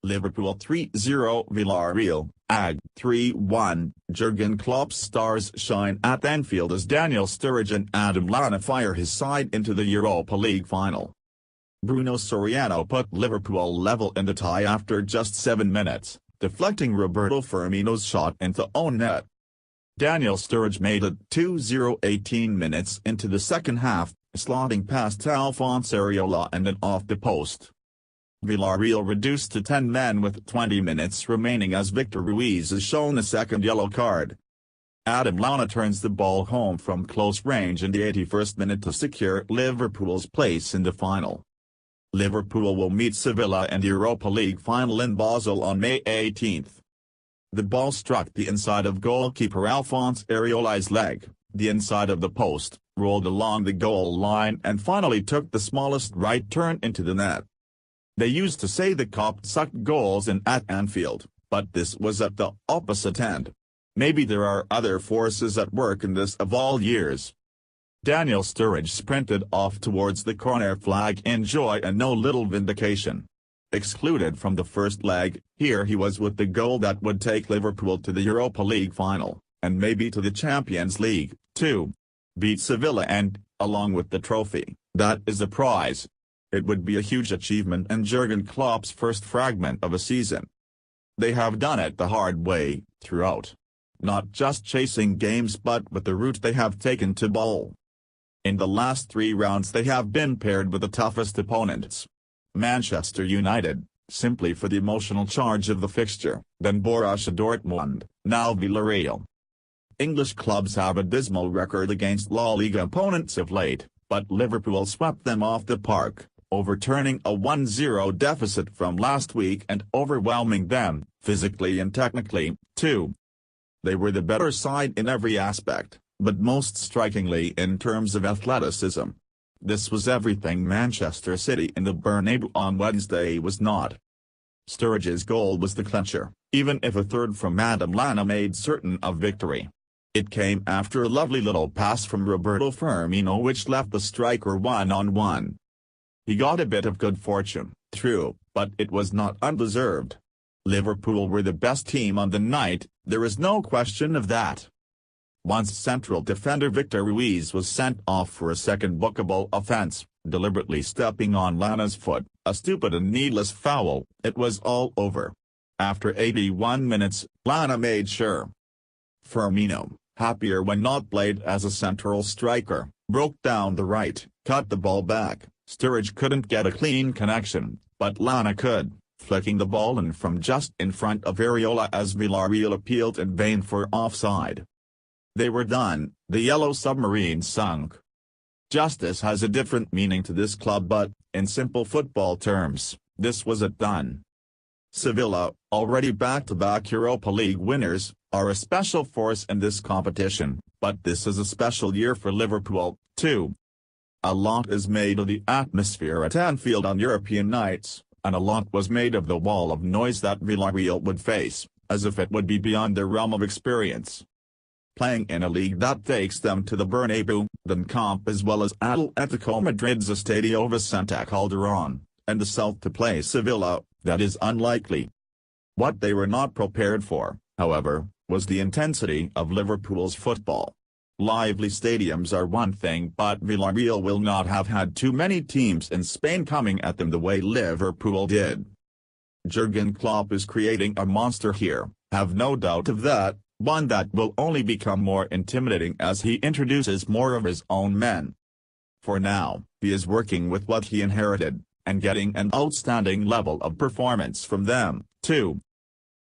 Liverpool 3-0 Villarreal, AG 3-1, Jurgen Klopp's stars shine at Anfield as Daniel Sturridge and Lallana fire his side into the Europa League final. Bruno Soriano put Liverpool level in the tie after just 7 minutes, deflecting Roberto Firmino's shot into own net. Daniel Sturridge made it 2-0 18 minutes into the second half, slotting past Alphonse Areola and then off the post. Villarreal reduced to 10 men with 20 minutes remaining as Victor Ruiz is shown a second yellow card. Lallana turns the ball home from close range in the 81st minute to secure Liverpool's place in the final. Liverpool will meet Sevilla in the Europa League final in Basel on May 18. The ball struck the inside of goalkeeper Alphonse Areola's leg, the inside of the post, rolled along the goal line and finally took the smallest right turn into the net. They used to say the Kop sucked goals in at Anfield, but this was at the opposite end. Maybe there are other forces at work in this of all years. Daniel Sturridge sprinted off towards the corner flag in joy and no little vindication. Excluded from the first leg, here he was with the goal that would take Liverpool to the Europa League final, and maybe to the Champions League, too. Beat Sevilla and, along with the trophy, that is a prize. It would be a huge achievement and Jurgen Klopp's first fragment of a season. They have done it the hard way, throughout. Not just chasing games but with the route they have taken to bowl. In the last 3 rounds they have been paired with the toughest opponents. Manchester United, simply for the emotional charge of the fixture, then Borussia Dortmund, now Villarreal. English clubs have a dismal record against La Liga opponents of late, but Liverpool swept them off the park, overturning a 1-0 deficit from last week and overwhelming them, physically and technically, too. They were the better side in every aspect, but most strikingly in terms of athleticism. This was everything Manchester City in the Bernabeu on Wednesday was not. Sturridge's goal was the clincher, even if a third from Lallana made certain of victory. It came after a lovely little pass from Roberto Firmino which left the striker one-on-one. He got a bit of good fortune, true, but it was not undeserved. Liverpool were the best team on the night, there is no question of that. Once central defender Victor Ruiz was sent off for a second bookable offence, deliberately stepping on Lallana's foot, a stupid and needless foul, it was all over. After 81 minutes, Lallana made sure. Firmino, happier when not played as a central striker, broke down the right, cut the ball back. Sturridge couldn't get a clean connection, but Lallana could, flicking the ball in from just in front of Areola as Villarreal appealed in vain for offside. They were done, the yellow submarine sunk. Justice has a different meaning to this club but, in simple football terms, this was it done. Sevilla, already back-to-back Europa League winners, are a special force in this competition, but this is a special year for Liverpool, too. A lot is made of the atmosphere at Anfield on European nights, and a lot was made of the wall of noise that Villarreal would face, as if it would be beyond their realm of experience. Playing in a league that takes them to the Bernabeu, the Camp as well as Atletico Madrid's Estadio Vicente Calderón, and the south to play Sevilla, that is unlikely. What they were not prepared for, however, was the intensity of Liverpool's football. Lively stadiums are one thing but Villarreal will not have had too many teams in Spain coming at them the way Liverpool did. Jurgen Klopp is creating a monster here, have no doubt of that, one that will only become more intimidating as he introduces more of his own men. For now, he is working with what he inherited, and getting an outstanding level of performance from them, too.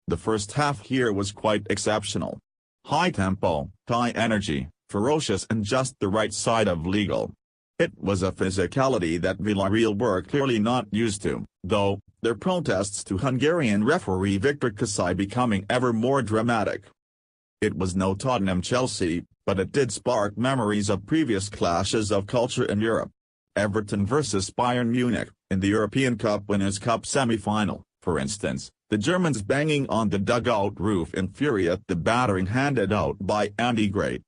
The first half here was quite exceptional. High tempo, high energy, ferocious and just the right side of legal. It was a physicality that Villarreal were clearly not used to, though, their protests to Hungarian referee Victor Ruiz becoming ever more dramatic. It was no Tottenham-Chelsea, but it did spark memories of previous clashes of culture in Europe. Everton vs Bayern Munich, in the European Cup Winners' Cup semi-final, for instance, the Germans banging on the dugout roof infuriate the battering handed out by Andy Gray.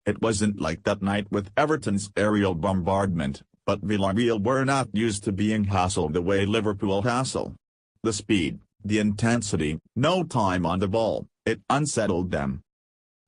It wasn't like that night with Everton's aerial bombardment, but Villarreal were not used to being hassled the way Liverpool hassle. The speed, the intensity, no time on the ball, it unsettled them.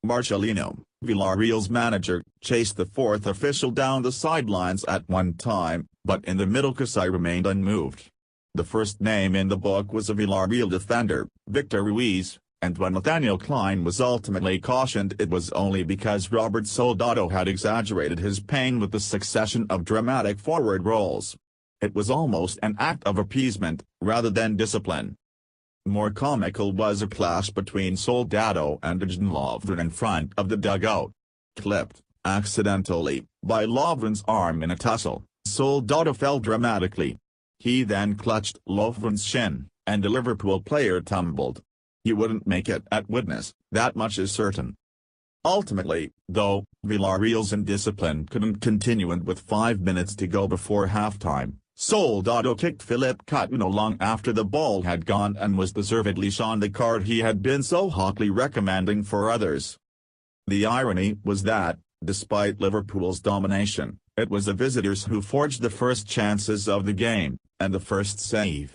Marcelino, Villarreal's manager, chased the fourth official down the sidelines at one time, but in the middle Kasai remained unmoved. The first name in the book was a Villarreal defender, Victor Ruiz, and when Nathaniel Klein was ultimately cautioned it was only because Robert Soldado had exaggerated his pain with the succession of dramatic forward rolls. It was almost an act of appeasement, rather than discipline. More comical was a clash between Soldado and Jurgen Lovren in front of the dugout. Clipped, accidentally, by Lovren's arm in a tussle, Soldado fell dramatically. He then clutched Lovren's shin, and the Liverpool player tumbled. He wouldn't make it at witness, that much is certain. Ultimately, though, Villarreal's indiscipline couldn't continue, and with 5 minutes to go before halftime, Soldado kicked Philippe Coutinho long after the ball had gone and was deservedly shown the card he had been so hotly recommending for others. The irony was that, despite Liverpool's domination, it was the visitors who forged the first chances of the game, and the first save.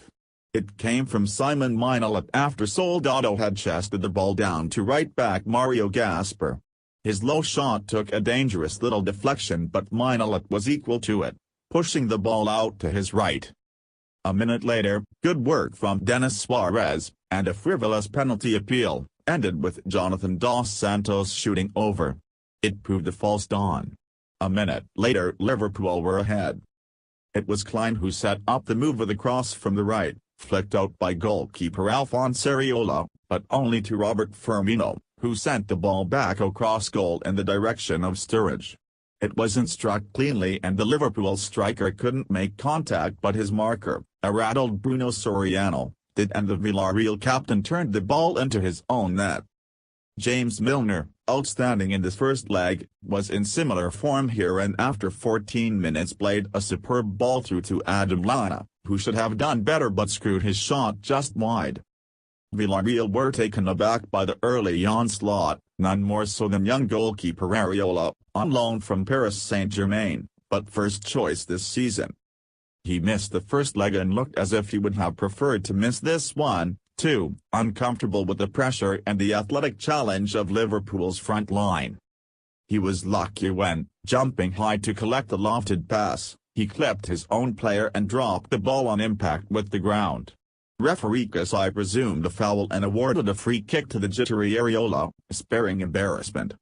It came from Simon Mignolet after Soldado had chested the ball down to right-back Mario Gasper. His low shot took a dangerous little deflection, but Mignolet was equal to it, pushing the ball out to his right. A minute later, good work from Denis Suarez, and a frivolous penalty appeal, ended with Jonathan Dos Santos shooting over. It proved a false dawn. A minute later Liverpool were ahead. It was Klein who set up the move with a cross from the right, flicked out by goalkeeper Alphonse Areola, but only to Roberto Firmino, who sent the ball back across goal in the direction of Sturridge. It wasn't struck cleanly and the Liverpool striker couldn't make contact, but his marker, a rattled Bruno Soriano, did, and the Villarreal captain turned the ball into his own net. James Milner, outstanding in this first leg, was in similar form here and after 14 minutes played a superb ball through to Lallana, who should have done better but screwed his shot just wide. Villarreal were taken aback by the early onslaught, none more so than young goalkeeper Areola, on loan from Paris Saint-Germain, but first choice this season. He missed the first leg and looked as if he would have preferred to miss this one, too, uncomfortable with the pressure and the athletic challenge of Liverpool's front line. He was lucky when, jumping high to collect the lofted pass, he clipped his own player and dropped the ball on impact with the ground. Referee Kasai presumed a foul and awarded a free kick to the jittery Areola, sparing embarrassment.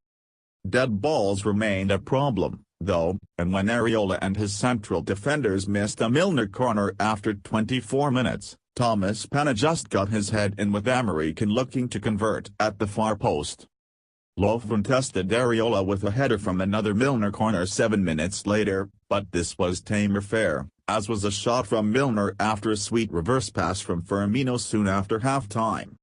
Dead balls remained a problem, though, and when Areola and his central defenders missed a Milner corner after 24 minutes, Thomas Pena just got his head in with American looking to convert at the far post. Lovren tested Areola with a header from another Milner corner 7 minutes later, but this was tamer fare, as was a shot from Milner after a sweet reverse pass from Firmino soon after half-time.